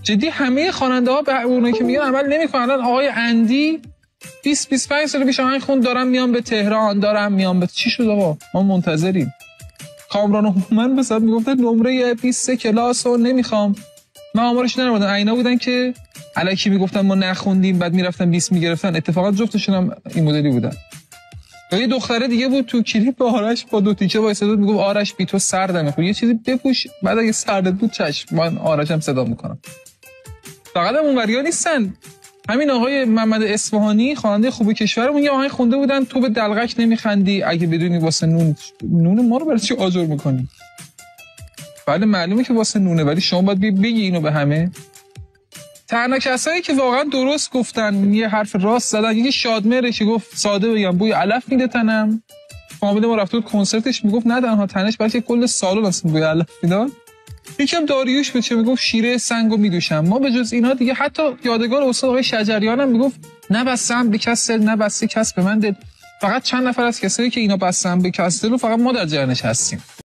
جدی همه خواننده ها به اونایی که میگن عمل نمیکنن. آقای اندی 20-25 سال پیش آهنگ خوند دارم میام به تهران، دارم میام به چی شد آقا؟ ما منتظریم. کامران هومن مثلا میگفته نمره 23 کلاس رو نمیخوام. من آمارش نمیدونم، اینا بودن که الکی میگفتن ما نخوندیم بعد میرفتن 20 میگرفتن. اتفاقا جفتشون هم این مدلی بودن. یه دختره دیگه بود تو کلیپ با آرش با دو تیکه وایساده بود میگفت آرش بی تو سردمه. خب یه چیزی بپوش، بعد اگه سردت بود چشم من آرشم صدا میکنم. فقط هم اونوریا نیستن. همین آقای محمد اصفهانی خواننده خوب کشورمون یه آهنگ خونده بودن تو به دلغک نمیخندی اگه بدونی واسه نون ما رو برای چی آجر میکنی؟ بله معلومه که واسه نونه، ولی شما باید بگی اینو به همه. تنها کسایی که واقعا درست گفتن، یه حرف راست زدن، یکی شادمهره که گفت ساده بگم بوی علف میده تنم. فامیل ما رفت بود کنسرتش میگفت نه تنها تنش بلکه کل سالن اصلا بوی علف میداد. یکم داریوش بود که میگفت شیره سنگو میدوشم. ما به جز اینا دیگه حتی یادگار استاد آقای شجریان هم میگفت نبستم به کس دل، نبسته کس به من دل. فقط چند نفر از کسایی که اینا بستن به کس دل و فقط ما در جریانش هستیم.